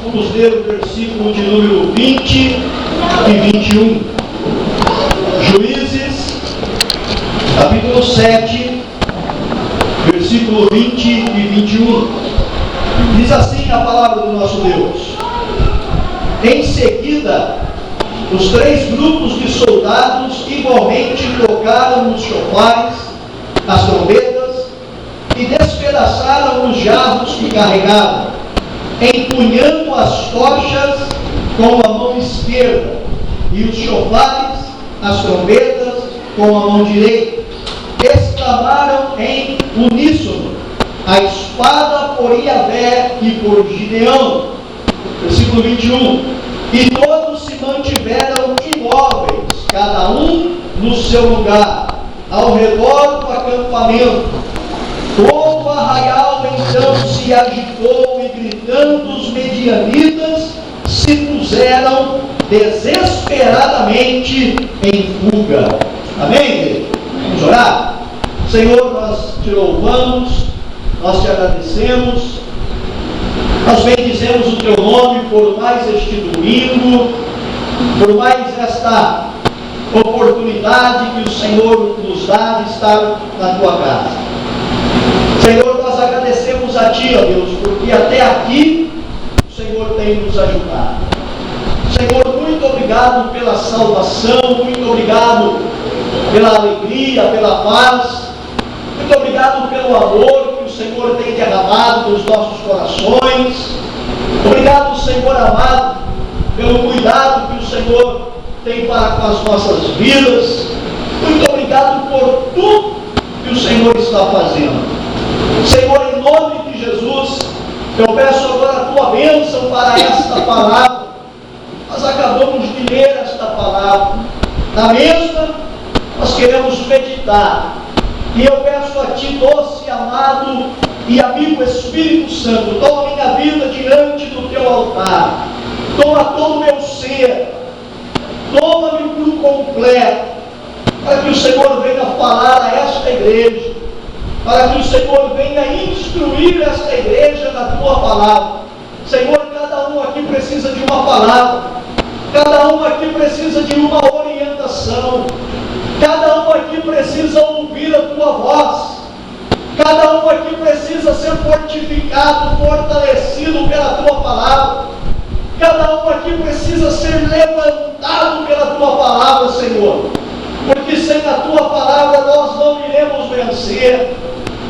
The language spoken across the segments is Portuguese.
vamos ler o versículo de número 20 e 21. Juízes, capítulo 7, versículo 20 e 21. Diz assim a palavra do nosso Deus: Em seguida, os 3 grupos de soldados igualmente tocaram os chofares, as trombetas, e despedaçaram os jarros que carregavam, empunhando as tochas com a mão esquerda, e os chofares, as trombetas, com a mão direita. Exclamaram em uníssono: a espada por Iavé e por Gideão. Versículo 21. E todos se mantiveram imóveis, cada um no seu lugar, ao redor do acampamento. Todo o arraial então se agitou, e gritando os medianitas se puseram desesperadamente em fuga. Amém, igreja? Vamos orar? Senhor, nós te louvamos, nós te agradecemos, nós bendizemos o teu nome por mais este domingo, por mais esta oportunidade que o Senhor nos dá de estar na tua casa. Senhor, nós agradecemos a ti, ó Deus, porque até aqui o Senhor tem nos ajudado. Senhor, muito obrigado pela salvação, muito obrigado pela alegria, pela paz, muito obrigado pelo amor que o Senhor tem derramado nos nossos corações. Obrigado, Senhor amado, pelo cuidado que o Senhor tem para com as nossas vidas. Muito obrigado por tudo que o Senhor está fazendo. Senhor, em nome de Jesus, eu peço agora a tua bênção para esta palavra. Nós acabamos de ler esta palavra. Na mesma, nós queremos meditar. E eu peço a ti, doce, amado e amigo Espírito Santo, toma minha vida diante do teu altar. Toma todo o meu ser. Toma-me por completo. Para que o Senhor venha falar a esta igreja. Para que o Senhor venha instruir esta igreja na tua palavra. Senhor, cada um aqui precisa de uma palavra. Cada um aqui precisa de uma orientação. Cada um aqui precisa ouvir a tua voz. Cada um aqui precisa ser fortificado, fortalecido pela tua palavra. Cada um aqui precisa ser levantado pela tua palavra, Senhor. Porque sem a tua palavra nós não iremos vencer.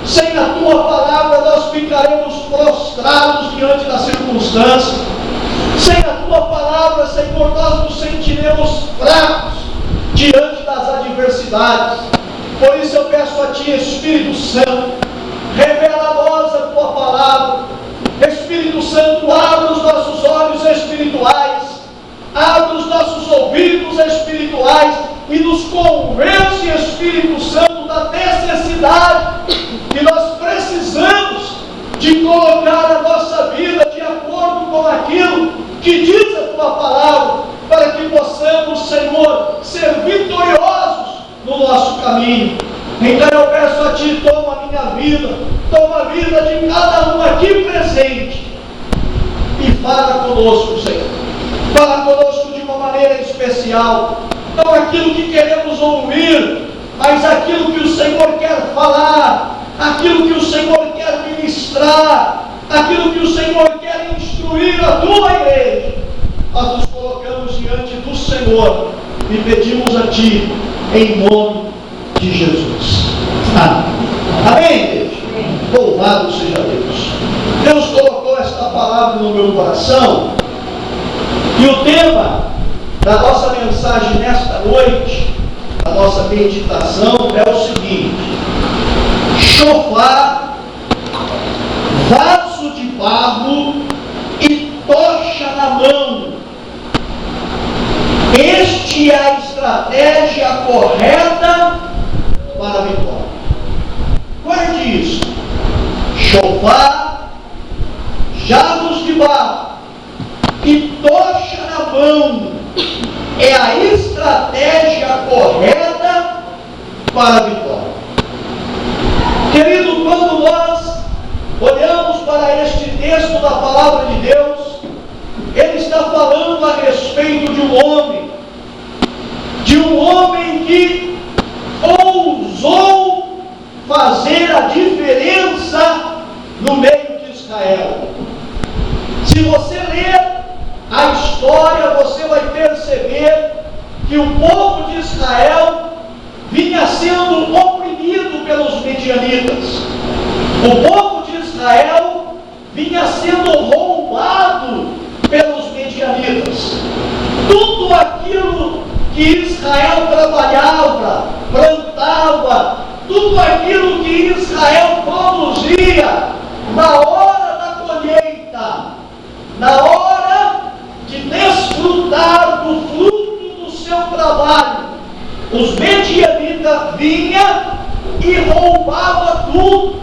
Sem a tua palavra nós ficaremos prostrados diante das circunstâncias. Sem a tua palavra, Senhor, nós nos sentiremos fracos diante das adversidades. Por isso eu peço a ti, Espírito Santo, revela a nós a tua palavra. Espírito Santo, abre os nossos olhos espirituais, abre os nossos ouvidos espirituais e nos convence, Espírito Santo, da necessidade que nós precisamos de colocar a nossa vida de acordo com aquilo que diz a tua palavra, para que possamos, Senhor, ser vitoriosos no nosso caminho. Então eu peço a ti, toma a minha vida, toma a vida de cada um aqui presente e fala conosco, Senhor. Fala conosco de uma maneira especial, não aquilo que queremos ouvir, mas aquilo que o Senhor quer falar, aquilo que o Senhor quer ministrar, aquilo que o Senhor quer instruir a tua igreja. Nós nos colocamos diante do Senhor e pedimos a ti, em nome de Jesus. Amém, igreja? Louvado seja Deus. Deus colocou esta palavra no meu coração, e o tema da nossa mensagem nesta noite, a nossa meditação, é o seguinte: chofar, vaso de barro e tocha na mão. Este é a estratégia correta para a vitória. Guarde isso: chofar, jarros de barro e tocha na mão é a estratégia correta para a vitória. Querido, quando nós olhamos para este texto da palavra de Deus, Se você ler a história, você vai perceber que o povo de Israel vinha sendo oprimido pelos medianitas. O povo de Israel vinha sendo roubado pelos medianitas. Tudo aquilo que Israel trabalhava, plantava, tudo aquilo que Israel produzia, na hora da colheita, na hora de desfrutar do fruto do seu trabalho, os medianitas vinham e roubavam tudo,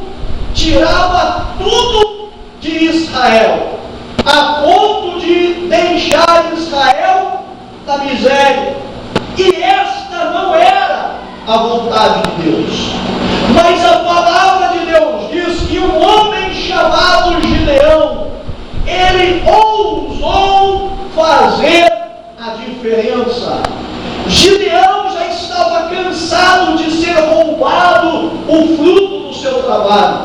tirava tudo de Israel, a ponto de deixar Israel na miséria. E esta não era a vontade de Deus. Mas a palavra de Deus diz que um homem chamado Gideão, ele ousou fazer a diferença. Gideão já estava cansado de ser roubado o fruto do seu trabalho.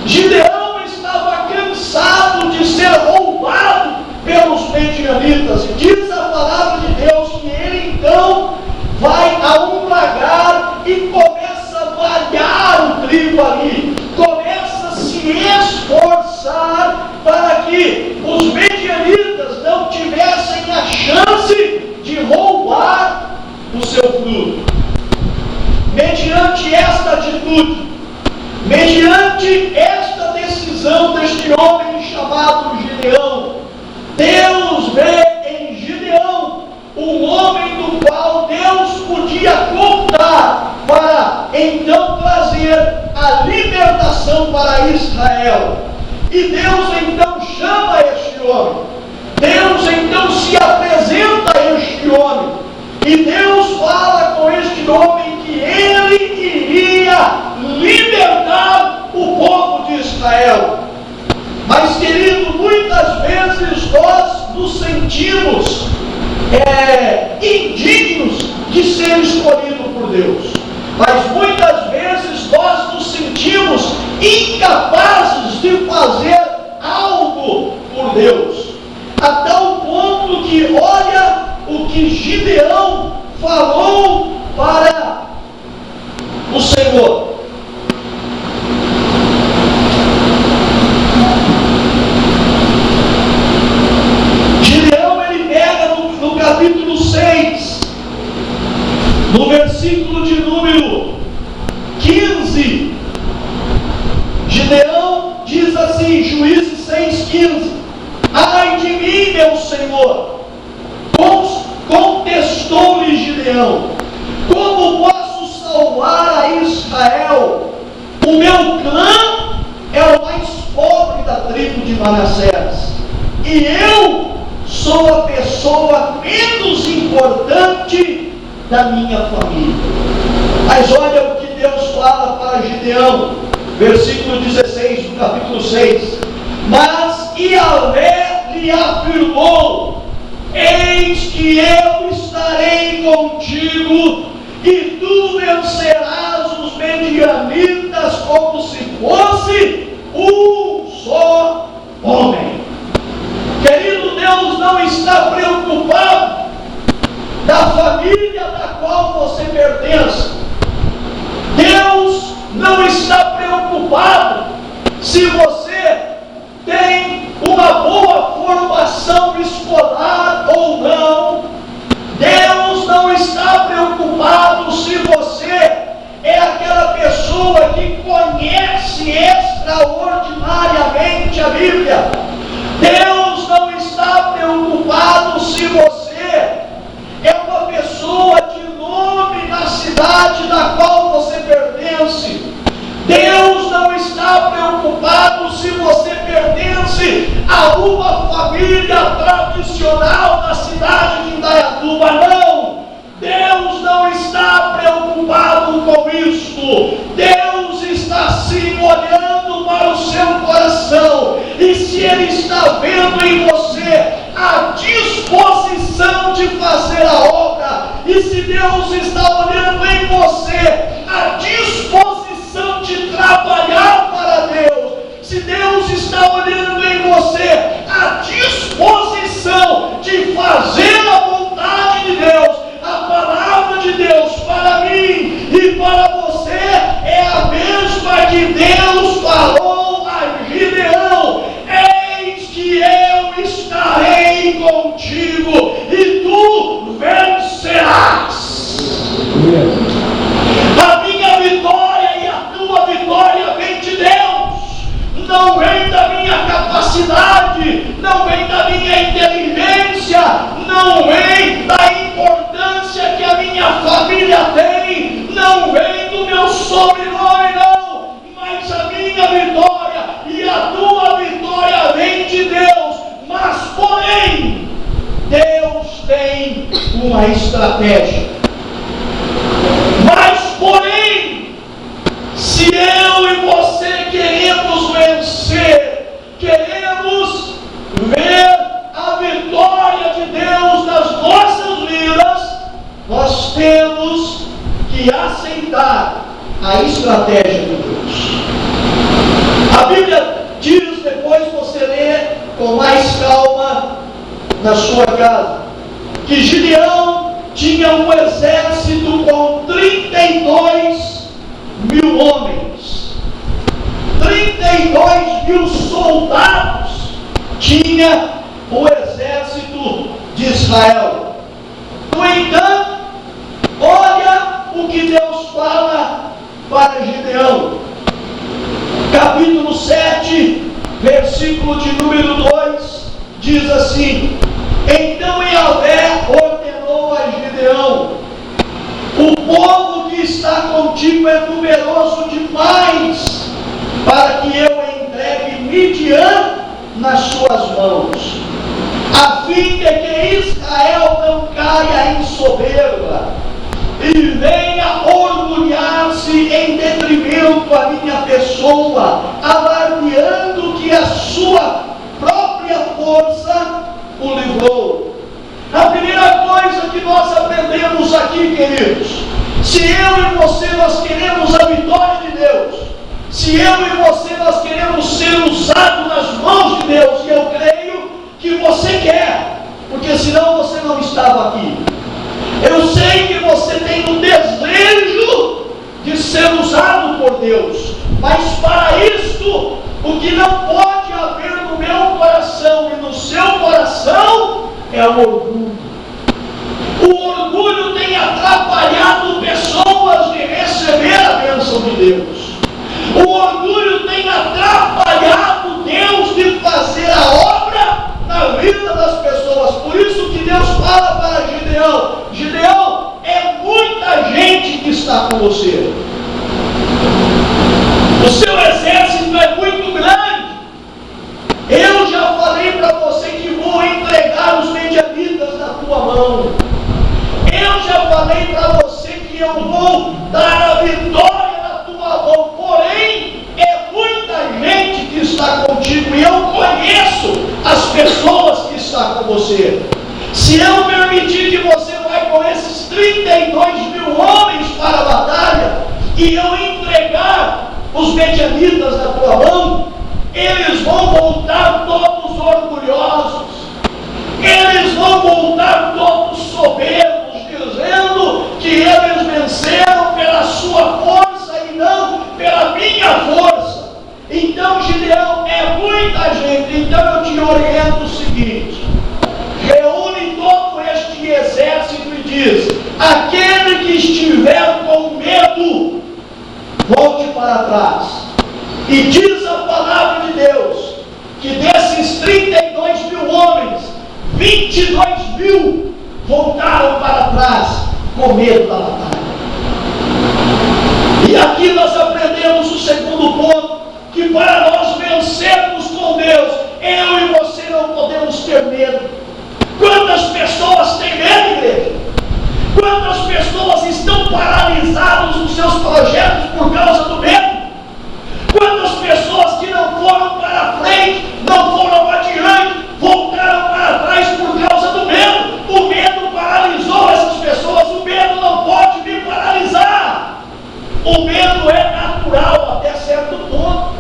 Gideão estava cansado de ser roubado pelos medianitas. E diz a palavra de Deus que ele então vai a um lagar e começa a malhar o trigo ali, começa a se esforçar para que os medianitas não tivessem a chance de roubar o seu fruto. Mediante esta atitude, mediante esta decisão deste homem chamado Gideão, Deus vê em Gideão um homem do qual Deus podia contar para então trazer a libertação para Israel. E Deus então chama este homem. Deus então se apresenta a este homem. E Deus fala com este homem que ele iria libertar o povo de Israel. Mas, querido, muitas vezes nós nos sentimos indignos de ser escolhido por Deus. Mas muitas vezes nós nos sentimos incapazes de fazer algo por Deus. A tal ponto que olha o que Gideão falou para o Senhor. Gideão, ele pega no capítulo 6, no versículo de número 15, Gideão diz assim, Juízes 6,15: ai de mim, meu Senhor, contestou-lhe Gideão, como posso salvar a Israel? O meu clã é o mais pobre da tribo de Manassés, e eu sou a pessoa menos importante da minha família. Mas olha o que Deus fala para Gideão, versículo 16 do capítulo 6: mas Yahvé lhe afirmou: eis que eu estarei contigo, e tu vencerás os medianitas como se fosse um só homem. Querido, Deus não está preocupado da família da qual você pertence. Deus não está preocupado se você tem uma boa formação escolar ou não. Deus não está preocupado se você é aquela pessoa que conhece extraordinariamente a Bíblia. Deus não está preocupado se você é uma pessoa de nome na cidade da qual você pertence. Deus não está preocupado se você pertence a uma família tradicional da cidade de Indaiatuba. Não! Deus não está preocupado com isto. Deus está sim olhando para o seu coração. E se Ele está vendo em você a disposição de fazer a obra, e se Deus está olhando em você a disposição de trabalhar para Deus, se Deus está olhando em você a disposição trás. A minha vitória e a tua vitória vem de Deus, não vem da minha capacidade, não vem da minha inteligência, não vem da importância que a minha família tem, não vem do meu sobrenome, não, mas a minha vitória e a tua vitória vem de Deus. Mas porém, Deus tem uma estratégia. Mas porém, se eu e você queremos vencer, queremos ver a vitória de Deus nas nossas vidas, nós temos que aceitar a estratégia de Deus. A Bíblia diz, depois você lê com mais calma na sua casa, que Gideão tinha um exército com 32 mil homens, 32 mil soldados tinha o exército de Israel. No entanto, olha o que Deus fala para Gideão, capítulo 7, versículo de número 2, diz assim: então Yahvé ordenou a Gideão: o povo que está contigo é numeroso demais para que eu entregue Midian nas suas mãos, a fim de que Israel não caia em soberba e venha orgulhar-se em detrimento à minha pessoa, alardeando que a sua própria força o livrou. A primeira coisa que nós aprendemos aqui, queridos, se eu e você nós queremos a vitória de Deus, se eu e você nós queremos ser usados nas mãos de Deus, e eu creio que você quer, porque senão você não estava aqui. Eu sei que você tem um desejo de ser usado por Deus, mas para isto, o que não pode haver no meu coração e no seu coração é o orgulho. O orgulho tem atrapalhado pessoas de receber a bênção de Deus. O orgulho tem atrapalhado Deus de fazer a obra na vida das pessoas. Por isso que Deus fala para Gideão: Gideão, é muita gente que está com você. O seu exército é muito grande. Eu já falei para você que vou entregar os medianitas na tua mão. Eu já falei para você que eu vou dar a vitória na tua mão. Porém, é muita gente que está contigo e eu conheço as pessoas que estão com você. Se eu permitir que você vai com esses 32 mil homens para a batalha e eu entregar os medianitas na tua mão, eles vão voltar todos orgulhosos, eles vão voltar todos soberbos, dizendo que eles venceram pela sua força e não pela minha força. Então, Gideão, é muita gente. Então eu te oriento o seguinte: reúne todo este exército e diz: aquele que estiver com medo, volte para trás. E diz a palavra de Deus que desses 32 mil homens, 22 mil voltaram para trás com medo da batalha. E aqui nós aprendemos o segundo ponto, que para nós vencermos com Deus, eu e você não podemos ter medo. Quantas pessoas têm medo, igreja? Quantas pessoas estão paralisadas nos seus projetos por causa do medo? Quantas pessoas que não foram para frente, não foram adiante, voltaram para trás por causa do medo? O medo paralisou essas pessoas. O medo não pode me paralisar. O medo é natural até certo ponto,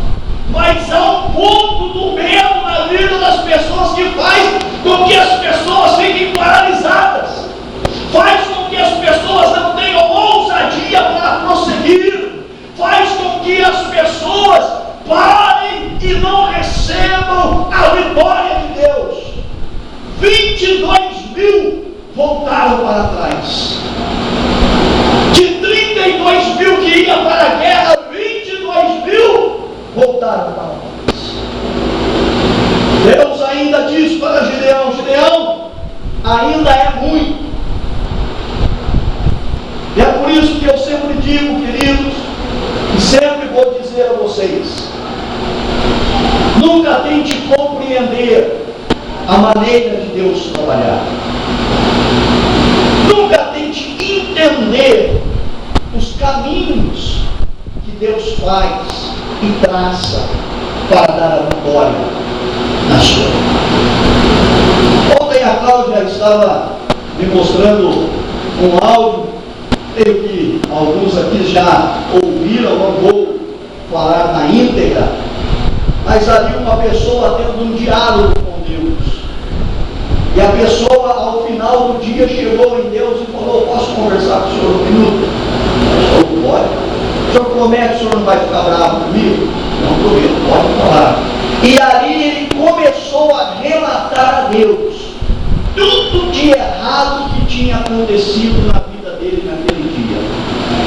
mas há um ponto do medo na vida das pessoas que faz com que as pessoas fiquem paralisadas, faz com que as pessoas não tenham ousadia para prosseguir, faz com que as pessoas parem e não recebam a vitória de Deus. 22 mil voltaram para trás. ainda é muito. E é por isso que eu sempre digo, queridos, e sempre vou dizer a vocês: nunca tente compreender a maneira de Deus trabalhar. Nunca tente entender os caminhos que Deus faz e traça para dar a vitória na sua vida. Ontem a Cláudia estava me mostrando um áudio, creio que alguns aqui já ouviram, não vou falar na íntegra, mas ali uma pessoa tendo um diálogo com Deus. E a pessoa, ao final do dia, chegou em Deus e falou: posso conversar com o senhor um minuto? O senhor pode. O senhor promete que o senhor não vai ficar bravo comigo? Não prometo, pode falar. E ali ele começou a relatar a Deus tudo de errado que tinha acontecido na vida dele naquele dia.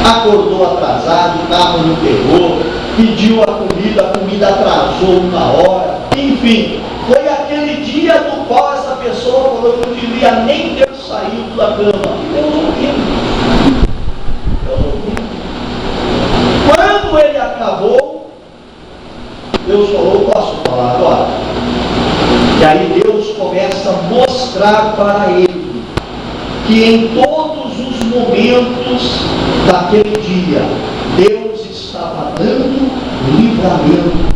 Acordou atrasado, o carro não pegou, pediu a comida atrasou uma hora, enfim, foi aquele dia do qual essa pessoa falou que não devia nem ter saído da cama. E Deus ouvindo. Deus ouvindo. Quando ele acabou, Deus falou: posso falar agora? E aí Deus começa a mostrar para ele que em todos os momentos daquele dia, Deus estava dando livramento.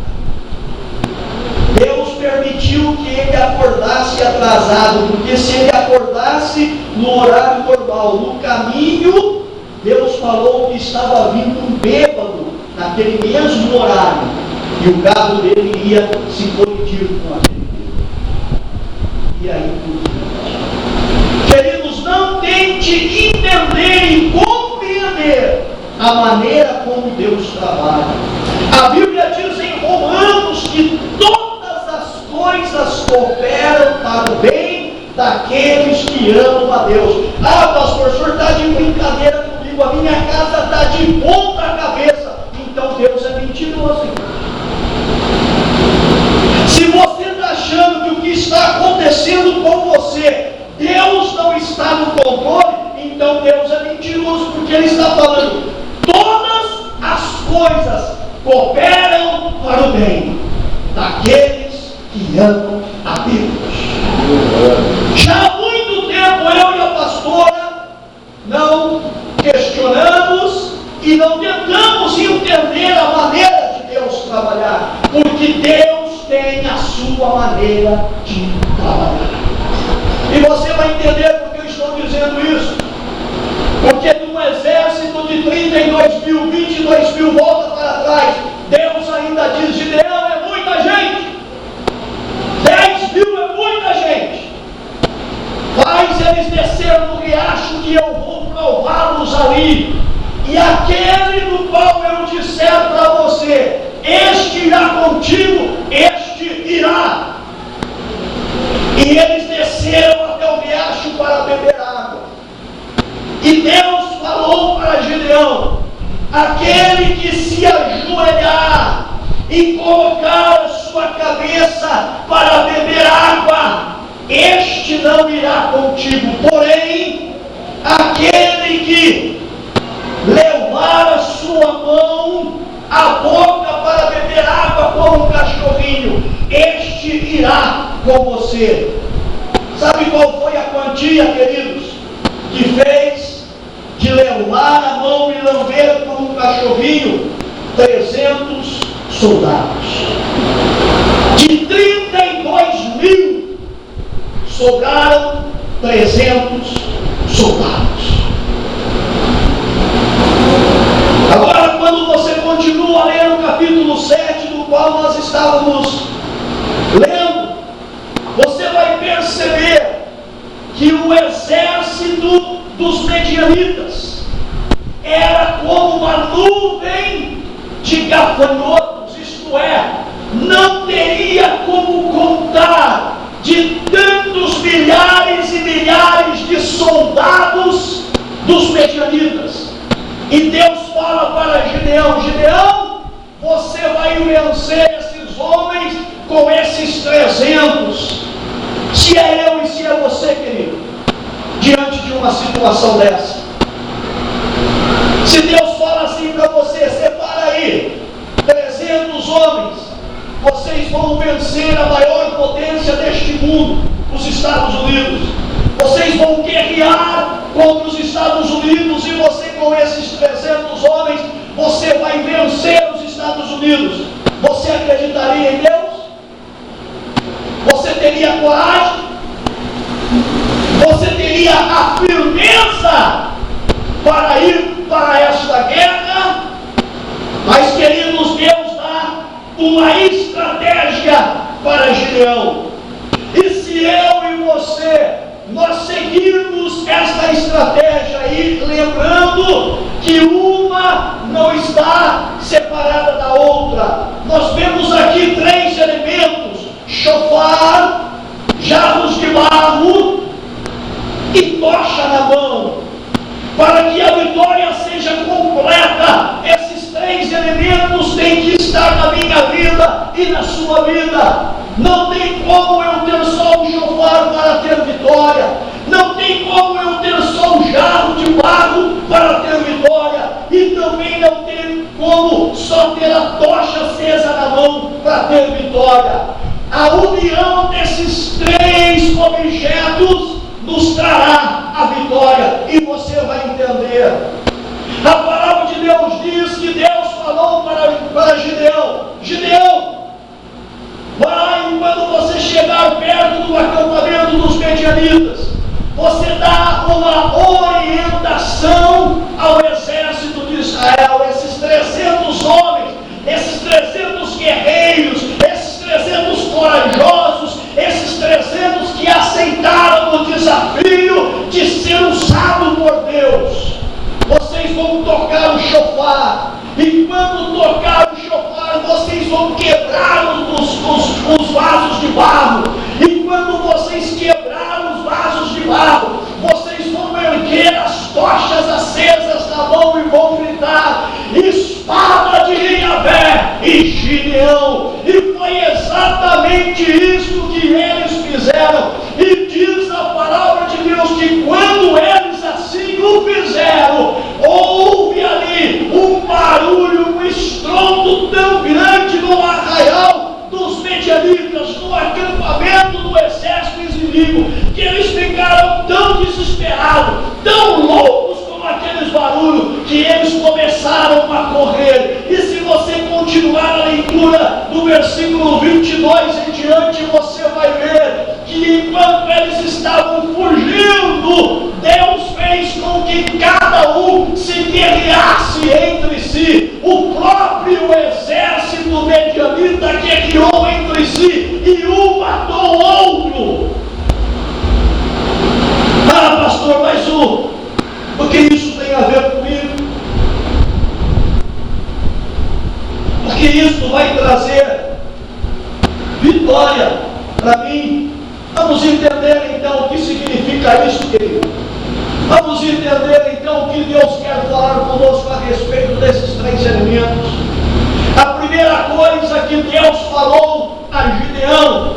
Deus permitiu que ele acordasse atrasado, porque se ele acordasse no horário normal, no caminho, Deus falou que estava vindo um bêbado naquele mesmo horário, e o carro dele ia se colidir com aquele bêbado. E aí tudo. Queridos, não tente entender e compreender a maneira como Deus trabalha. A Bíblia diz em Romanos que todas as coisas cooperam para o bem daqueles que amam a Deus. Ah, pastor, o senhor está de brincadeira comigo, a minha casa está de ponta cabeça. Então Deus é mentiroso. Se você está achando que o que está acontecendo com você, Deus não está no controle, então Deus é mentiroso, porque Ele está falando: todas as coisas cooperam para o bem daqueles que amam a Deus. Já há muito tempo eu e a pastora não questionamos e não tentamos entender a maneira de Deus trabalhar, porque Deus tem a sua maneira de trabalhar. E você vai entender porque eu estou dizendo isso. Porque de um exército de 32 mil, 22 mil volta para trás, Deus ainda diz: Gideão, é muita gente. 10 mil é muita gente. Faz eles descer no riacho que eu vou prová-los ali. E aquele do qual eu disser para você: este irá contigo, este irá. E eles desceram até o riacho para beber água. E Deus falou para Gideão: aquele que se ajoelhar e colocar a sua cabeça para beber água, este não irá contigo. Porém, aquele que levar a sua mão à boca para beber água como um cachorrinho, este irá com você. Sabe qual foi a quantia, queridos, que fez de levar a mão e lamber como um cachorrinho? 300 soldados. De 32 mil, sobraram 300 soldados. Agora, quando você continua lendo o capítulo 7, do qual nós estávamos lendo, você vai perceber que o exército dos medianitas era como uma nuvem de gafanhotos, isto é, não teria como contar de tantos milhares e milhares de soldados dos medianitas. E Deus fala para Gideão: Gideão, você vai vencer esses homens com esses 300. Se é eu e se é você, querido, diante de uma situação dessa? Se Deus fala assim para você, separa aí 300 homens, vocês vão vencer a maior potência deste mundo, os Estados Unidos. Vocês vão guerrear contra os Estados Unidos e você, com esses 300 homens, você vai vencer os Estados Unidos. Você acreditaria em Deus? Você teria coragem? Você teria a firmeza para ir para esta guerra? Mas, queridos, Deus dá uma estratégia para Gideão. E se eu e você, nós seguirmos esta estratégia aí, lembrando que uma não está separada da outra. Nós vemos aqui 3 elementos: chofar, jarros de barro e tocha na mão. Para que a vitória seja completa, esses 3 elementos têm que estar na minha vida e na sua vida. Não tem como eu ter só um chofar para ter vitória. Não tem como eu ter só um jarro de barro para ter vitória. E também não tem como só ter a tocha acesa na mão para ter vitória. A união desses 3 objetos nos trará a vitória, e você vai entender. A palavra de Deus diz que Deus falou para Gideão: Gideão, vai, quando você chegar perto do acampamento dos medianitas, você dá uma orientação ao exército de Israel, esses 300 homens, esses 300 guerreiros, esses 300 corajosos, esses 300 que aceitaram o desafio de ser usado por Deus. Vocês vão tocar o chofar, e quando tocar o chofar, vocês vão quebrar os vasos de barro, e quando vocês quebrar os vasos de barro, vocês vão erguer as tochas acesas na mão e vão gritar: espada de Yahvé e Gideão. E foi exatamente isso que eles fizeram. E diz a palavra de Deus que quando eles assim o fizeram, houve ali um barulho, um estrondo tão grande no arraial dos medianitas, no acampamento do exército inimigo, que eles ficaram tão desesperados, tão loucos com aqueles barulhos, que eles começaram a correr. E se você continuar a leitura do versículo 22 em diante, você vai ver que enquanto eles estavam fugindo, Deus fez com que cada um se guerreasse entre si. O próprio exército medianita guerreou entre si, e um matou o outro. Ah, pastor, mas o que isso tem a ver comigo? Porque isso vai trazer vitória para mim. Vamos entender então o que significa isso, querido. Vamos entender então o que Deus quer falar conosco a respeito desses 3 elementos. A primeira coisa que Deus falou a Gideão: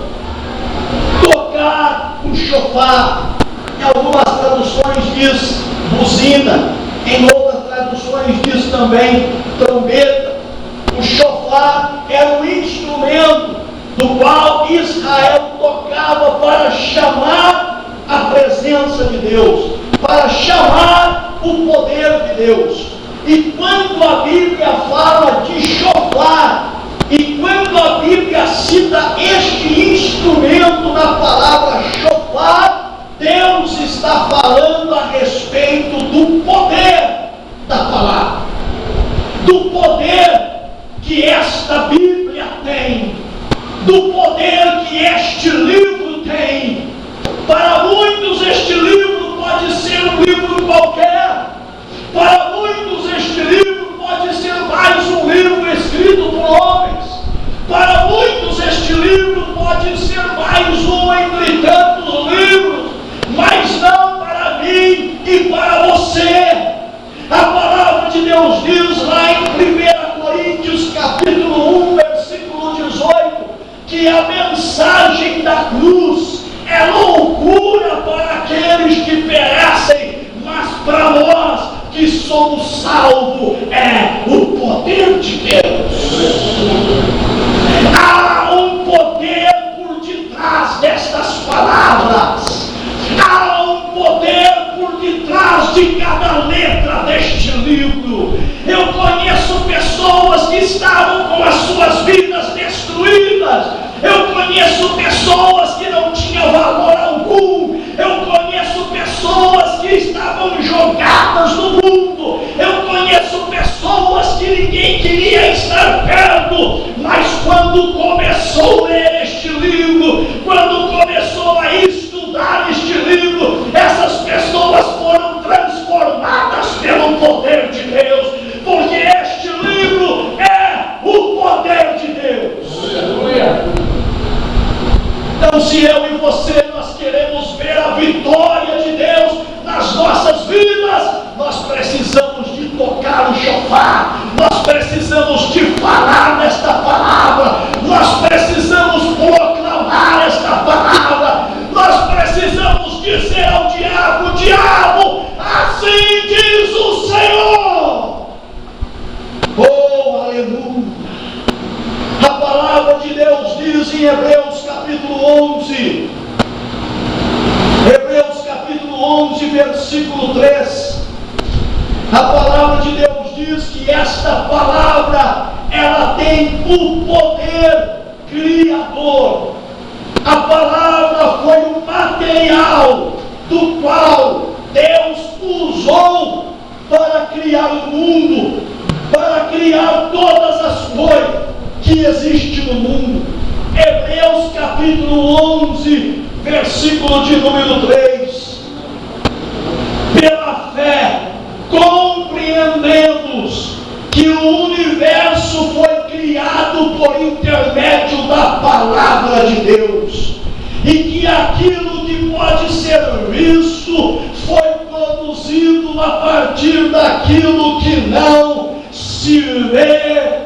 tocar o chofar. Em algumas traduções diz buzina, em outras traduções diz também trombeta. O chofar era um instrumento do qual Israel tocava para chamar a presença de Deus, para chamar o poder de Deus. E quando a Bíblia fala de chofar, e quando a Bíblia cita este instrumento na palavra chofar, Deus está falando a respeito do poder da palavra, do poder que esta Bíblia tem, do poder que este livro tem. Para muitos este livro pode ser um livro qualquer, para muitos este livro pode ser mais um livro escrito por homens, para muitos este livro pode ser mais um entre tantos livros, mas não para mim e para você. A palavra de Deus diz lá em 1 Coríntios capítulo 1, versículo 18, que a mensagem da cruz é loucura para aqueles que perecem, somos salvos é o poder de Deus. Há um poder por detrás destas palavras. Há um poder por detrás de cada letra deste livro. Eu conheço pessoas que estavam com as suas vidas destruídas. Eu conheço pessoas que não tinham valor algum. Eu conheço pessoas que estavam jogadas no mundo. Eu conheço pessoas que ninguém queria estar perto. Mas quando começou a ler este livro, quando começou a estudar este livro, essas pessoas foram transformadas pelo poder de Deus. Porque este livro é o poder de Deus. Aleluia. Então, se eu e você nós queremos ver a vitória de Deus nas nossas vidas, nós precisamos de tocar o chofar, nós precisamos de falar desta palavra, nós precisamos proclamar esta palavra, nós precisamos dizer ao diabo: diabo, assim diz o Senhor. Oh, aleluia! A palavra de Deus diz em Hebreus capítulo 11, Hebreus capítulo 11, versículo 3, a palavra de Deus diz que esta palavra, ela tem o poder criador. A palavra foi o material do qual Deus usou para criar o mundo, para criar todas as coisas que existem no mundo. Hebreus capítulo 11, versículo de número 3. Pela fé, compreendemos que o universo foi criado por intermédio da palavra de Deus, e que aquilo que pode ser visto foi produzido a partir daquilo que não se vê.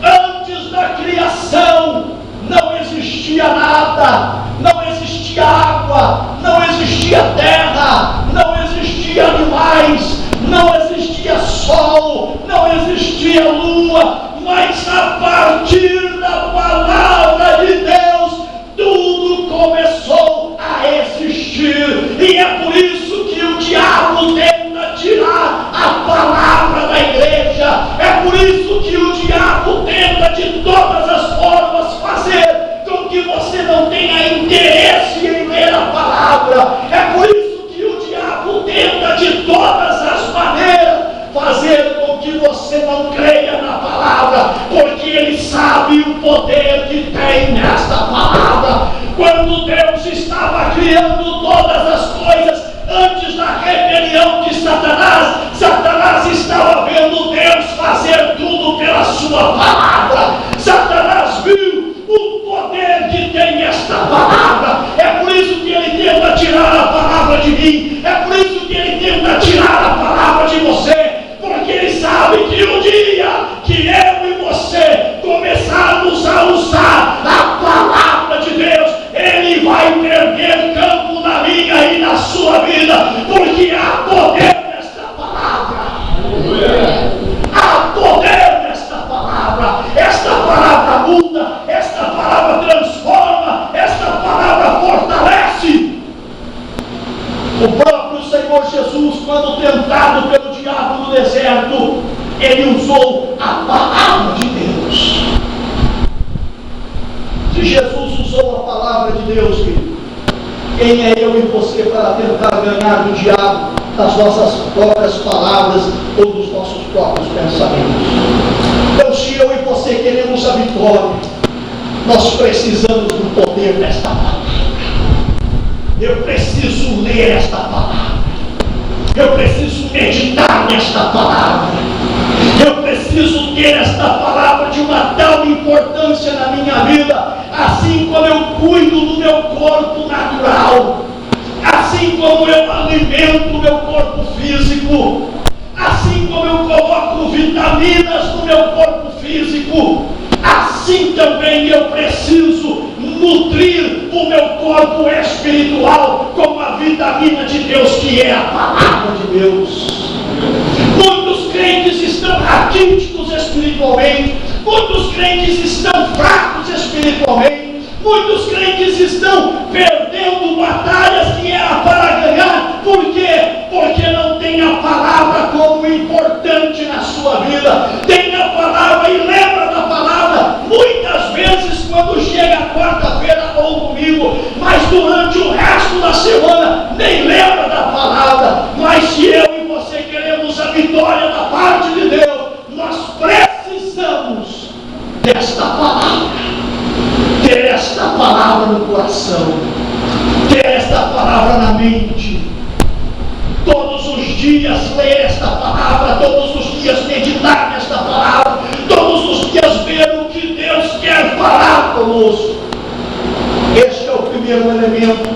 Antes da criação não existia nada, não existia água, não existia terra, não existia animais, não existia sol, não existia lua, mas a partir da palavra de Deus tudo começou a existir. E é por isso que o diabo tenta tirar a palavra da igreja. É por isso que o diabo tenta de todas as formas fazer com que você não tenha interesse em ler a palavra. É por isso que o diabo tenta de todas as maneiras fazer com que você não creia na palavra, porque ele sabe o poder que tem nesta palavra. Quando Deus estava criando todas as coisas, antes da rebelião de Satanás, Satanás estava vendo Deus fazer tudo pela sua palavra. Satanás viu o poder que tem esta palavra. É por isso que ele tenta tirar a palavra de mim, é por isso que ele tenta tirar a palavra de você, porque ele sabe que o dia que eu e você começarmos a usar a palavra de Deus, ele vai perder campo na minha e na sua vida, porque há poder nesta palavra. Há poder nesta palavra. Esta palavra muda, esta palavra transforma, esta palavra fortalece. O próprio Senhor Jesus, quando tentado pelo diabo no deserto, ele usou a palavra de Deus. Se Jesus usou a palavra de Deus, quem é eu e você para tentar ganhar do diabo das nossas próprias palavras ou dos nossos próprios pensamentos? Então, se eu e você queremos a vitória, nós precisamos do poder desta palavra. Eu preciso ler esta palavra. Eu preciso meditar nesta palavra. Eu preciso ter esta palavra de uma tal importância na minha vida, assim como eu cuido do meu corpo natural, assim como eu alimento o meu corpo físico, assim como eu coloco vitaminas no meu corpo físico, assim também eu preciso nutrir o meu corpo espiritual com a vitamina de Deus, que é a palavra de Deus. raquíticos espiritualmente, muitos crentes estão fracos espiritualmente, muitos crentes estão perdendo batalhas que era para ganhar. Por quê? Porque não tem a palavra como importante na sua vida. Tem a palavra e lembra da palavra. Muitas vezes quando chega a quarta-feira ou domingo, mas durante o resto da semana nem lembra da palavra. Mas se eu e você queremos a vitória da parte de Deus, nós precisamos desta palavra. Ter esta palavra no coração, ter esta palavra na mente, todos os dias ler esta palavra, todos os dias meditar nesta palavra, todos os dias ver o que Deus quer falar conosco. Este é o primeiro elemento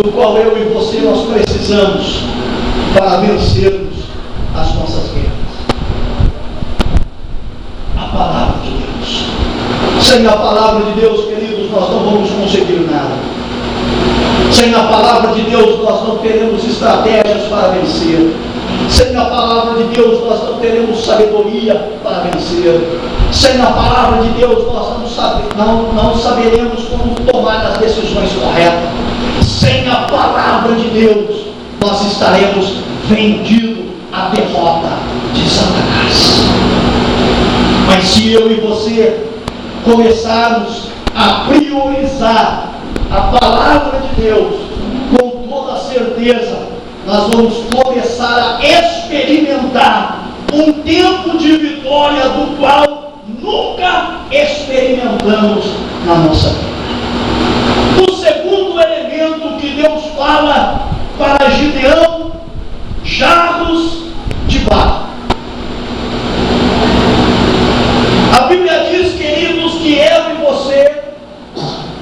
do qual eu e você nós precisamos para vencermos as nossas guerras. A palavra de Deus. Sem a palavra de Deus, queridos, nós não vamos conseguir nada. Sem a palavra de Deus, nós não teremos estratégias para vencer. Sem a palavra de Deus, nós não teremos sabedoria para vencer. Sem a palavra de Deus, nós não saberemos como tomar as decisões corretas. Sem a palavra de Deus, nós estaremos vendidos à derrota de Satanás. Mas se eu e você começarmos a priorizar a palavra de Deus, com toda certeza, nós vamos começar a experimentar um tempo de vitória do qual nunca experimentamos na nossa vida. O segundo elemento que Deus fala para Gideão: jarros de barro. A Bíblia diz, queridos, que eu e você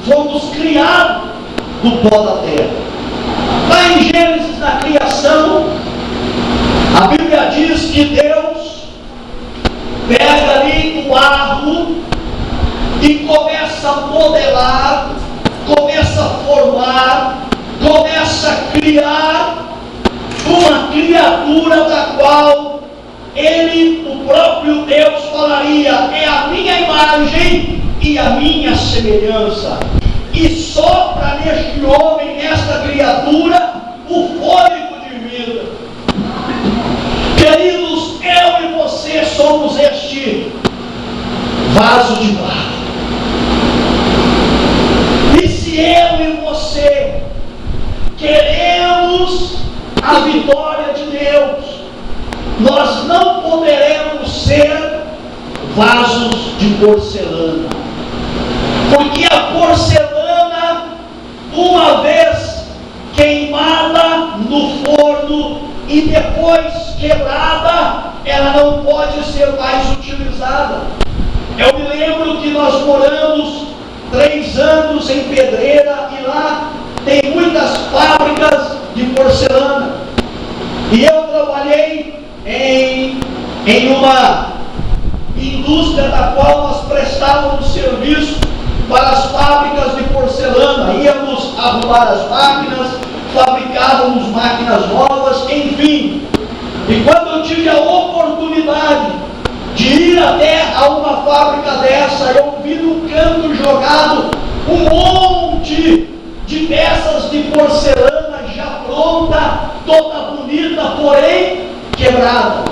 fomos criados do pó da terra. Lá em Gênesis, na criação, a Bíblia diz que Deus pega ali o barro e começa a modelar, começa a formar, começa a criar uma criatura da qual ele, o próprio Deus, falaria: é a minha imagem e a minha semelhança, e sopra neste homem, nesta criatura, o fôlego de vida. Queridos, eu e você somos este vaso de barro. E se eu e você queremos a vitória de Deus, nós não poderemos ser vasos de porcelana, porque a porcelana, uma vez queimada no forno e depois quebrada, ela não pode ser mais utilizada. Eu me lembro que nós moramos 3 anos em Pedreira e lá tem muitas fábricas de porcelana, e eu trabalhei em uma indústria da qual nós prestávamos serviço para as fábricas de porcelana. Íamos arrumar as máquinas, fabricávamos máquinas novas, enfim. E quando eu tive a oportunidade de ir até a uma fábrica dessa, eu vi no canto jogado um monte de peças de porcelana já pronta, toda bonita, porém quebrada.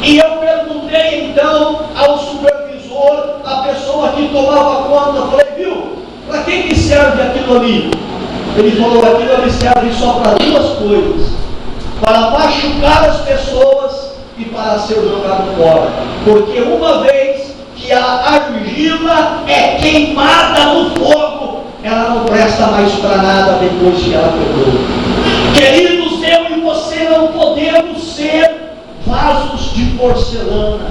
E eu perguntei então ao supervisor, a pessoa que tomava conta, falei: viu, para que serve aquilo ali? Ele falou: aquilo ali serve só para 2 coisas: para machucar as pessoas e para ser jogado fora. Porque uma vez que a argila é queimada no fogo, ela não presta mais para nada depois que ela quebrou. Queridos, eu e você não podemos ser vasos de porcelana,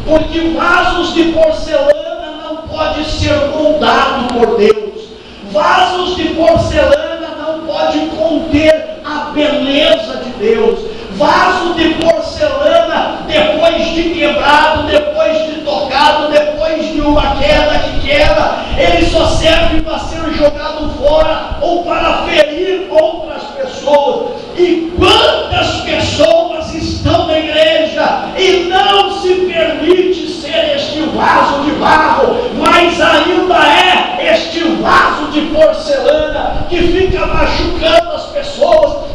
porque vasos de porcelana não pode ser moldado por Deus. Vasos de porcelana não pode conter a beleza de Deus. Vaso de porcelana, depois de quebrado, depois de tocado, depois de uma queda que quebra, ele só serve para ser jogado fora ou para ferir outras pessoas. E quantas pessoas estão na igreja e não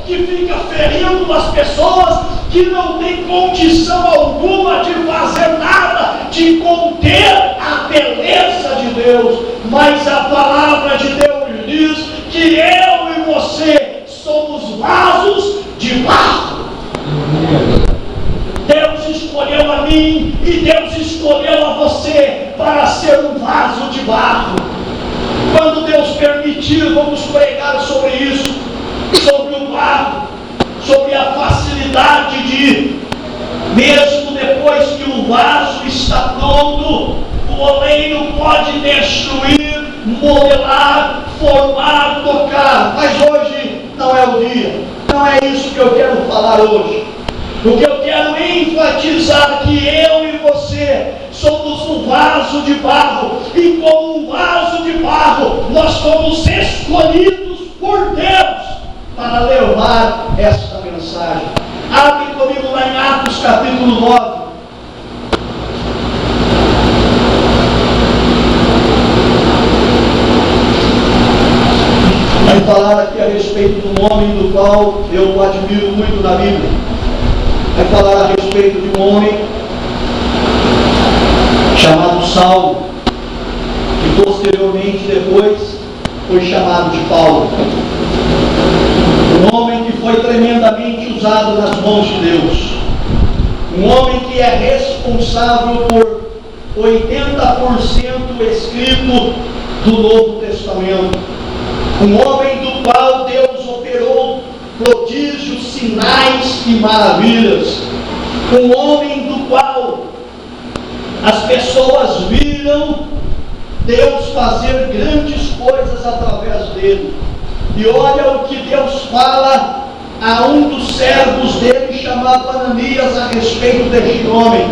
que fica ferindo as pessoas, que não tem condição alguma de fazer nada, de conter a beleza de Deus. Mas a palavra de Deus diz que eu e você somos vasos de barro. Deus escolheu a mim e Deus escolheu a você para ser um vaso de barro. Quando Deus permitir, vamos pregar sobre isso, sobre o barro, sobre a facilidade de, mesmo depois que o vaso está pronto, o oleiro pode destruir, modelar, formar, tocar. Mas hoje não é o dia, não é isso que eu quero falar hoje. O que eu quero enfatizar é que eu e você somos um vaso de barro, e como um vaso de barro, nós somos escolhidos por Deus para levar esta mensagem. Abre comigo lá em Atos capítulo 9. Vai falar aqui a respeito de um homem do qual eu admiro muito na Bíblia. Vai falar a respeito de um homem chamado Saulo, que posteriormente depois foi chamado de Paulo. Um homem que foi tremendamente usado nas mãos de Deus. Um homem que é responsável por 80% escrito do Novo Testamento. Um homem do qual Deus operou prodígios, sinais e maravilhas. Um homem do qual as pessoas viram Deus fazer grandes coisas através dele. E olha o que Deus fala a um dos servos dele, chamado Ananias, a respeito deste homem.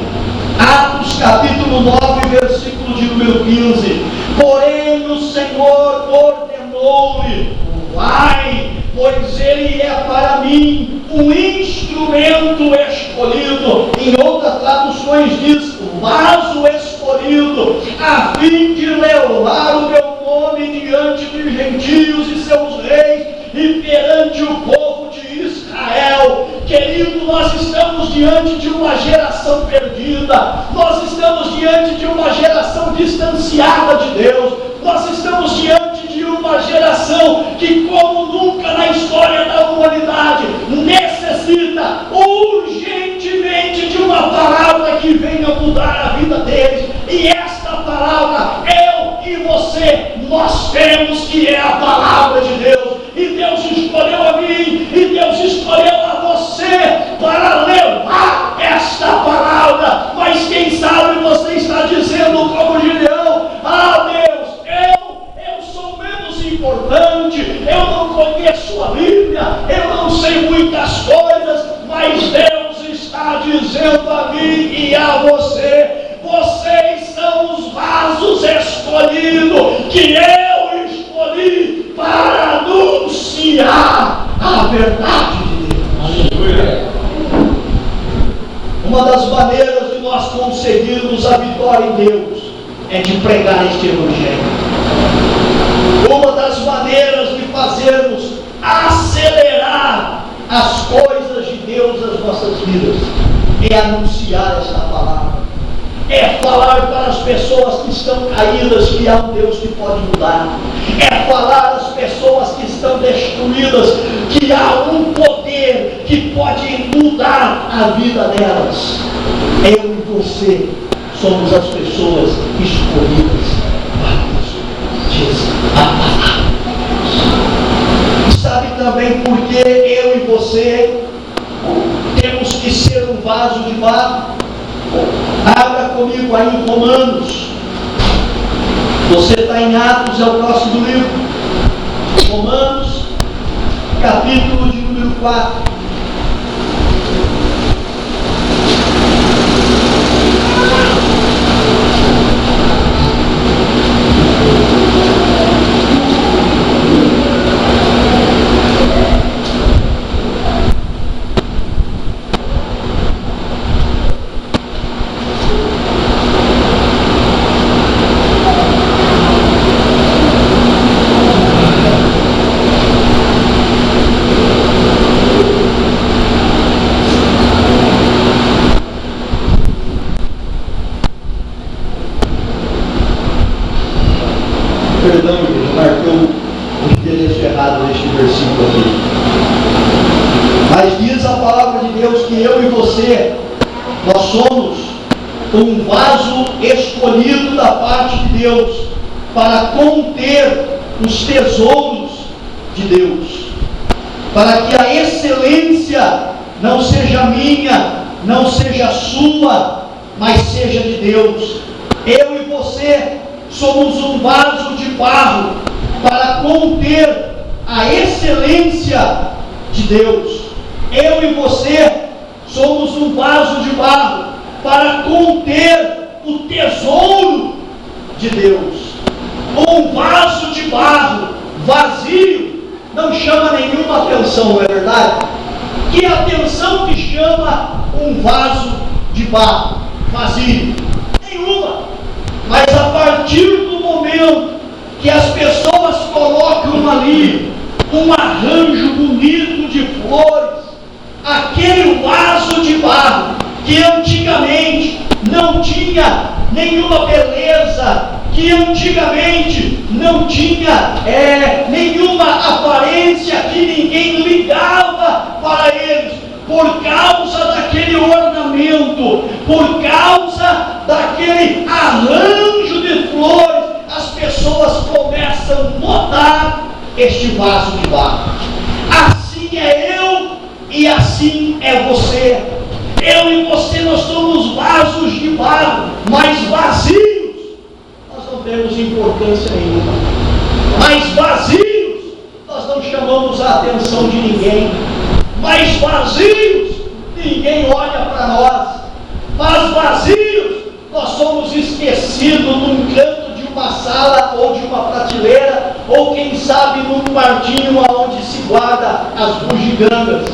Atos capítulo 9, versículo de número 15. Porém o Senhor ordenou-lhe: vai, pois ele é para mim um instrumento escolhido. Em outras traduções diz vaso escolhido, a fim de levar o meu nome diante de gentios e seus reis e perante o povo de Israel. Querido, nós estamos diante de uma geração perdida, nós estamos diante de uma geração distanciada de Deus, nós estamos diante de uma geração que, como nunca na história da humanidade, necessita urgentemente de uma palavra que venha mudar a vida deles. E esta palavra, eu e você, nós temos, que é a palavra de Deus. E Deus escolheu a mim, e Deus escolheu a você para levar esta palavra. Mas quem sabe você está dizendo como Gideão: ah, Deus, eu sou menos importante, eu não conheço a Bíblia, eu não sei muitas coisas, mas Deus está dizendo a mim e a você: vocês são os vasos escolhidos, que eu escolhi para anunciar a verdade de Deus. Aleluia. Uma das maneiras de nós conseguirmos a vitória em Deus é de pregar este evangelho. Uma das maneiras de fazermos acelerar as coisas de Deus nas nossas vidas é anunciar esta palavra. É falar para as pessoas que estão caídas que há um Deus que pode mudar. É falar às pessoas que estão destruídas que há um poder que pode mudar a vida delas. Eu e você somos as pessoas escolhidas para isso, diz a palavra. E sabe também por que eu e você temos que ser um vaso de barro? Abra comigo aí em Romanos. Você está em Atos, é o próximo livro. Romanos, capítulo de número 4. 5 aqui. Mas diz a palavra de Deus que eu e você, nós somos um vaso escolhido da parte de Deus para conter os tesouros de Deus, para que a excelência não seja minha, não seja sua, mas seja de Deus. Eu e você somos um vaso de barro para conter a excelência de Deus. Eu e você somos um vaso de barro para conter o tesouro de Deus. Um vaso de barro vazio não chama nenhuma atenção, não é verdade? Que atenção que chama um vaso de barro vazio? Nenhuma. Mas a partir do momento que as pessoas colocam ali um arranjo bonito de flores, aquele vaso de barro que antigamente não tinha nenhuma beleza, que antigamente não tinha nenhuma aparência, que ninguém ligava para eles, por causa daquele ornamento, por causa daquele arranjo de flores, as pessoas começam a notar este vaso de barro. Assim é eu e assim é você. Eu e você, nós somos vasos de barro, mas vazios. Nós não temos importância nenhuma. Mas vazios, nós não chamamos a atenção de ninguém. Mas vazios, ninguém olha para nós. Mas vazios, nós somos esquecidos num canto de uma sala ou de uma prateleira, ou quem sabe num quartinho onde se guarda as bugigangas.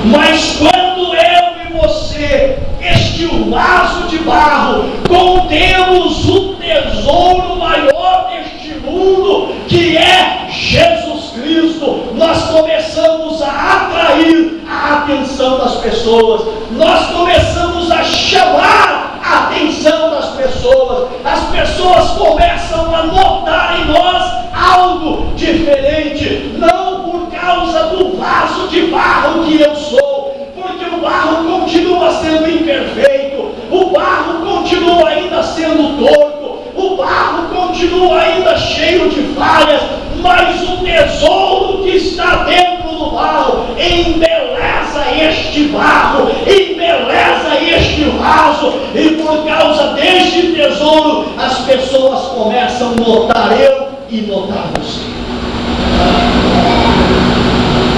Mas quando eu e você, este vaso de barro, contemos o tesouro maior deste mundo, que é Jesus Cristo, nós começamos a atrair a atenção das pessoas, nós começamos a chamar a atenção das pessoas, as pessoas começam a notar em nós algo diferente, não por causa do vaso de barro que eu sou, porque o barro continua sendo imperfeito, o barro continua ainda sendo torto, o barro continua ainda cheio de falhas, mas o tesouro que está dentro do barro embeleza este barro, embeleza este vaso, e por causa deste tesouro as pessoas começam a notar eu e notar você.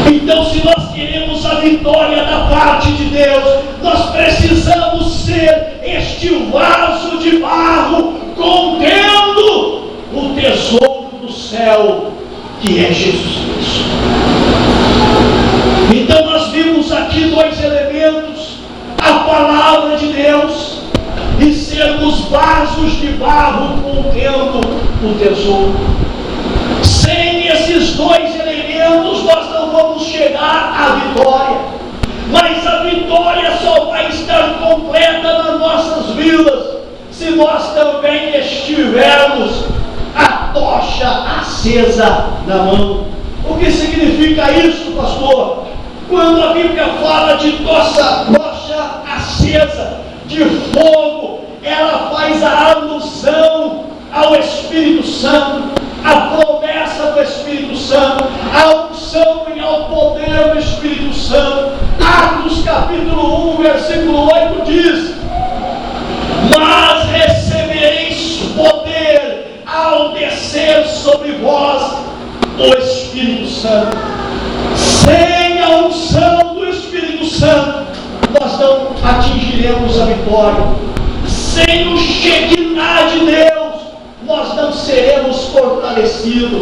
Então, se nós queremos a vitória da parte de Deus, nós precisamos ser este vaso de barro contendo o tesouro do céu, que é Jesus Cristo. Então nós vimos aqui dois elementos: a palavra de Deus e sermos vasos de barro contendo o tesouro. Sem esses dois elementos nós não vamos chegar à vitória, mas a vitória só vai estar completa nas nossas vidas se nós também estivermos a tocha acesa na mão. O que significa isso, pastor? Quando a Bíblia fala de tocha acesa, de fogo, ela faz a alusão ao Espírito Santo, a promessa do Espírito Santo, a unção e ao poder do Espírito Santo. Atos capítulo 1, versículo 8 diz: mas recebereis poder ao descer sobre vós o Espírito Santo. Sem a unção do Espírito Santo, nós não atingiremos a vitória. Sem o Shekinah de Deus, nós não seremos fortalecidos.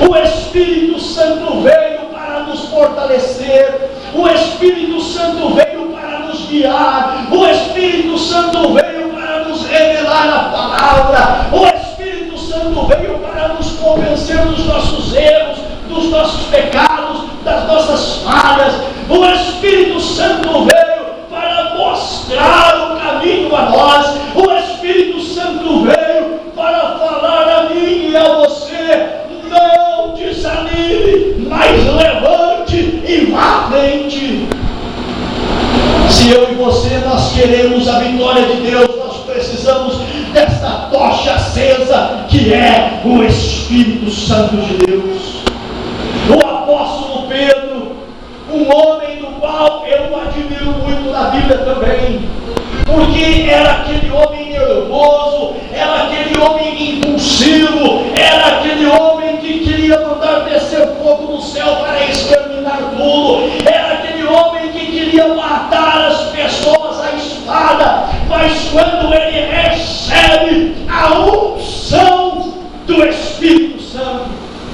O Espírito Santo veio para nos fortalecer, o Espírito Santo veio para nos guiar, o Espírito Santo veio para nos revelar a palavra, o Espírito Santo veio para nos convencer dos nossos erros, dos nossos pecados, das nossas falhas. O Espírito Santo veio para mostrar o caminho a nós. O Espírito Santo veio para falar a mim e a você: não desanime, mas levante queremos a vitória de Deus, nós precisamos desta tocha acesa que é o Espírito Santo de Deus. O apóstolo Pedro, um homem do qual eu admiro muito na Bíblia também, porque era aquele homem nervoso, era aquele homem impulsivo, era aquele homem que queria mandar descer fogo do céu para exterminar tudo, era aquele homem que queria matar as pessoas à espada, mas quando ele recebe a unção do Espírito Santo,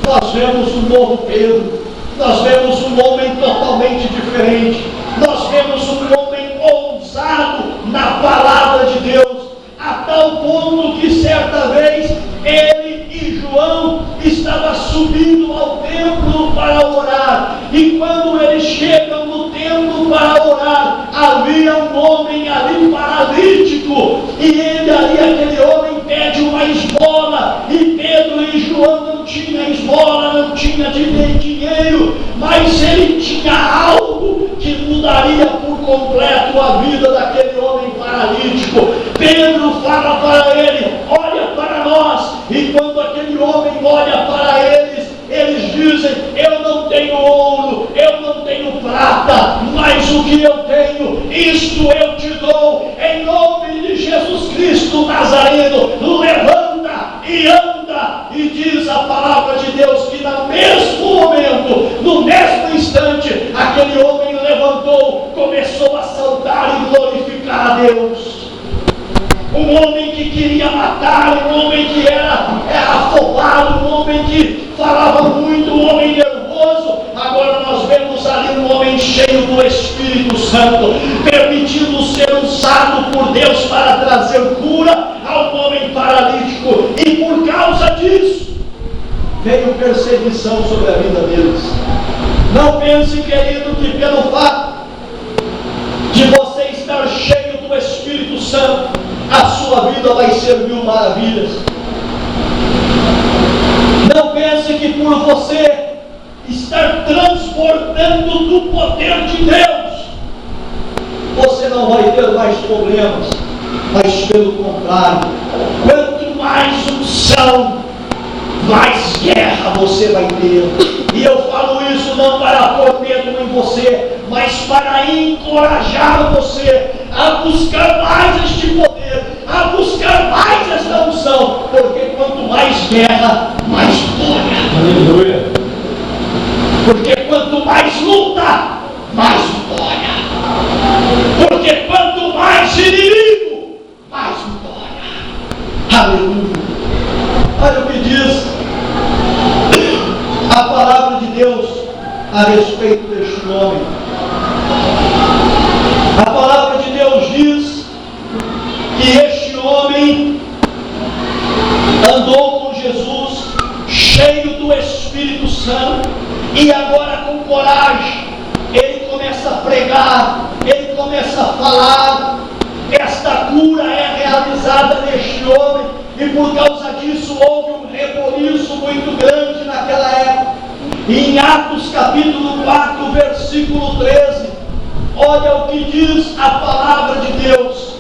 nós vemos um novo Pedro, nós vemos um homem totalmente diferente, nós vemos um homem ousado na palavra de Deus, a tal ponto que certa vez ele e João estavam subindo ao templo para orar, e quando eles chegam no templo para orar, havia um homem ali paralítico, e ele ali, aquele homem, pede uma esmola, e Pedro e João não tinham esmola, não tinha dinheiro, mas ele tinha algo que mudaria por completo a vida daquele homem paralítico. Pedro fala para ele: olha para nós, e quando aquele homem olha para eles, eles dizem: eu não tenho ouro, eu não tenho prata, mas o que eu tenho, isto eu te dou, em nome de Jesus Cristo Nazareno, levanta e anda. E diz a palavra de Deus que no mesmo momento, no mesmo instante, aquele homem levantou, começou a saltar e glorificar a Deus. Um homem que queria matar, um homem que era afobado, um homem que falava muito, um homem nervoso. Agora nós vemos ali um homem cheio do Espírito Santo, permitindo ser usado por Deus para trazer cura ao homem paralítico. E por causa disso, veio perseguição sobre a vida deles. Não pense, querido, que pelo fato de você estar cheio do Espírito Santo, a sua vida vai ser mil maravilhas. Não pense que por você estar transbordando do poder de Deus, você não vai ter mais problemas, mas pelo contrário, quanto mais unção, mais guerra você vai ter. E eu falo isso não para pôr medo em você, mas para encorajar você a buscar mais este poder, a buscar mais esta unção, porque quanto mais guerra, mais vitória. Aleluia. Porque quanto mais luta, mais vitória. Porque quanto mais inimigo, mais vitória. Aleluia. Olha o que diz a palavra de Deus a respeito deste homem. A palavra de Deus diz que este homem andou com Jesus, cheio do Espírito Santo, e agora com coragem, ele começa a pregar, ele começa a falar. Esta cura é realizada neste homem, e por causa disso houve um reboliço muito grande naquela época. E em Atos capítulo 4, versículo 13, olha o que diz a palavra de Deus: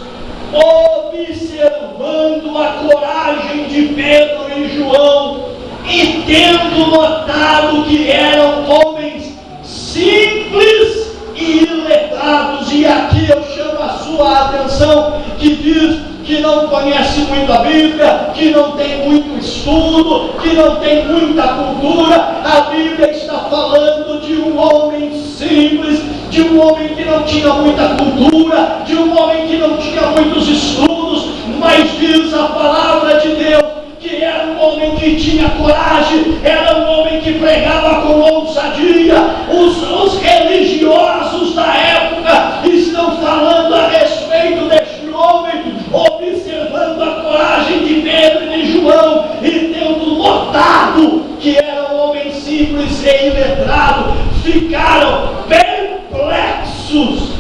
observando a coragem de Pedro e João, e tendo notado que eram homens simples e iletrados, e aqui eu chamo a sua atenção, que diz que não conhece muito a Bíblia, que não tem muito estudo, que não tem muita cultura. A Bíblia está falando de um homem simples, de um homem que não tinha muita cultura, de um homem que não tinha muitos estudos, mas diz a palavra de Deus que era um homem que tinha coragem, era um homem que pregava com ousadia. Os religiosos da época estão falando a respeito deste homem, observando a coragem de Pedro e de João, e tendo notado que era um homem simples e iletrado, ficaram perplexos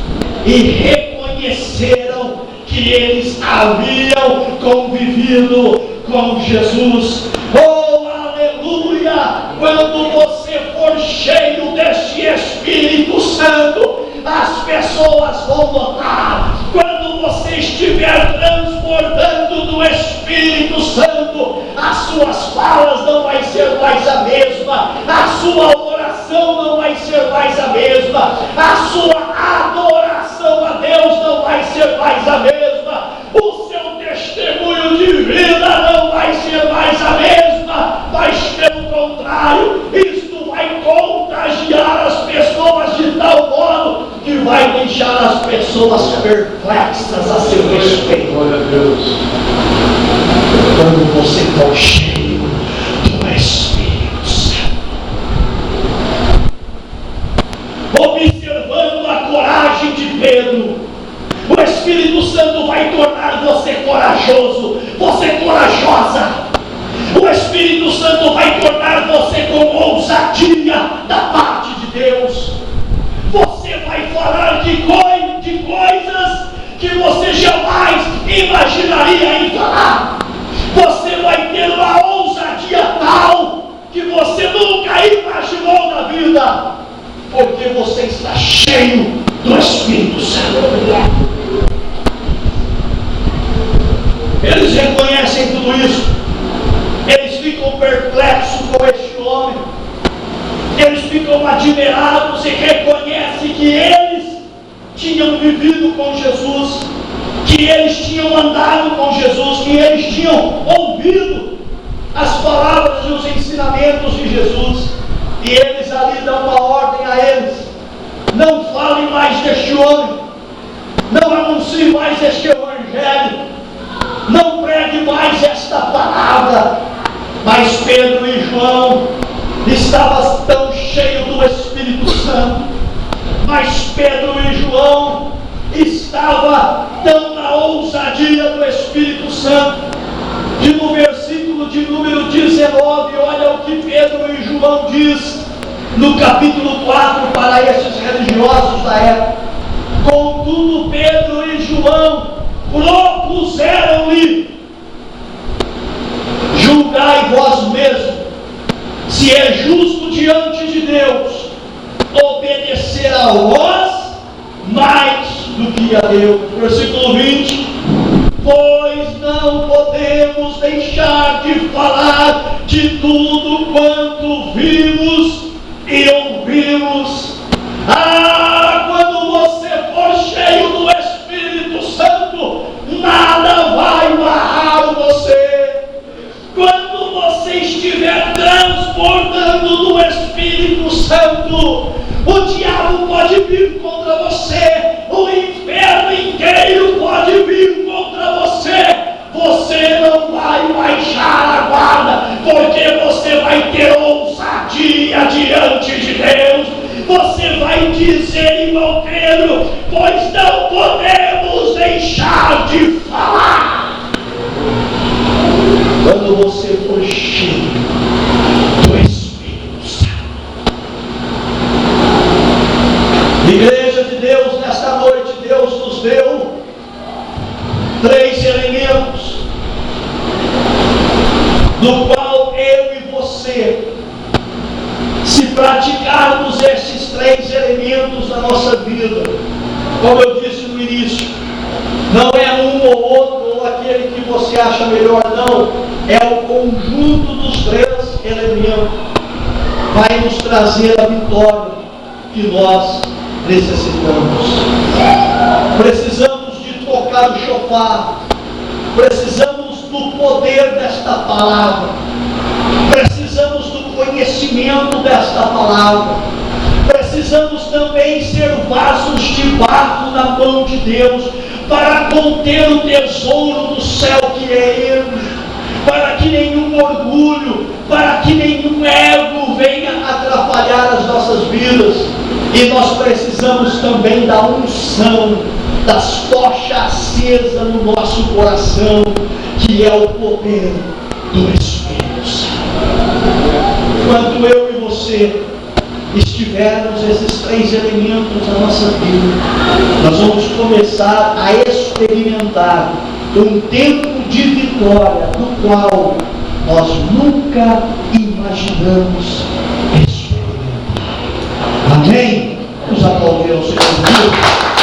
e reconheceram que eles haviam convivido com Jesus. Oh, aleluia! Quando você for cheio deste Espírito Santo, as pessoas vão notar. Quando estiver transbordando do Espírito Santo, as suas falas não vai ser mais a mesma, a sua oração não vai ser mais a mesma, a sua adoração a Deus não vai ser mais a mesma, o seu testemunho de vida não vai ser mais a mesma, mas pelo contrário, isto vai contagiar as pessoas de tal modo que vai deixar as pessoas perplexas a seu respeito. Glória a Deus. Quando você for cheio do Espírito Santo, observando a coragem de Pedro, o Espírito Santo vai tornar você corajoso, você corajosa. O Espírito Santo vai tornar você com ousadia da parte de Deus. Você vai falar de coisas que você jamais imaginaria em falar. Você vai ter uma ousadia tal que você nunca imaginou na vida, porque você está cheio do Espírito Santo. Eles reconhecem tudo isso. Eles ficam perplexos com este homem. Eles ficam admirados e reconhecem que eles tinham vivido com Jesus, que eles tinham andado com Jesus, que eles tinham ouvido as palavras e os ensinamentos de Jesus. E eles ali dão uma ordem a eles: não falem mais deste homem, não anunciem mais este evangelho, não pregue mais esta palavra. Mas Pedro e João estavam tão cheios do Espírito Santo, mas Pedro e João estavam tão na ousadia do Espírito Santo, que no versículo de número 19, olha o que Pedro e João diz no capítulo 4 para esses religiosos da época. Contudo, Pedro e João propuseram-lhe: julgai vós mesmos se é justo diante de Deus obedecer a vós mais do que a Deus. Versículo 20: pois não podemos deixar de falar de tudo quanto vimos e ouvimos. Quando você for cheio do Espírito Santo, nada vai barrar você. Quando você estiver transbordando do Espírito Santo, o diabo pode vir contra você, o inferno inteiro pode vir contra você. Você não vai baixar a guarda, porque você vai ter ousadia diante de Deus. Você vai dizer, irmão Pedro, pois não podemos deixar de falar. Quando você for cheio do Espírito Santo. Igreja de Deus, nesta noite Deus nos deu 3 elementos, do qual eu e você, se praticarmos esses 3 elementos na nossa vida, como eu disse no início, não é um ou outro, ou aquele que você acha melhor, não, é o conjunto dos 3 elementos, vai nos trazer a vitória que nós necessitamos. Precisamos de tocar o chofar, precisamos do poder desta palavra, precisamos do conhecimento desta palavra, precisamos também ser vasos de barro na mão de Deus, para conter o tesouro do céu que é Ele, para que nenhum orgulho, para que nenhum ego venha atrapalhar as nossas vidas. E nós precisamos também da unção, das tochas acesas no nosso coração, que é o poder do Espírito Santo. Quando eu e você estivermos esses 3 elementos na nossa vida, nós vamos começar a experimentar um tempo de vitória do qual nós nunca imaginamos experimentar. Amém? Vamos aplaudir ao Senhor.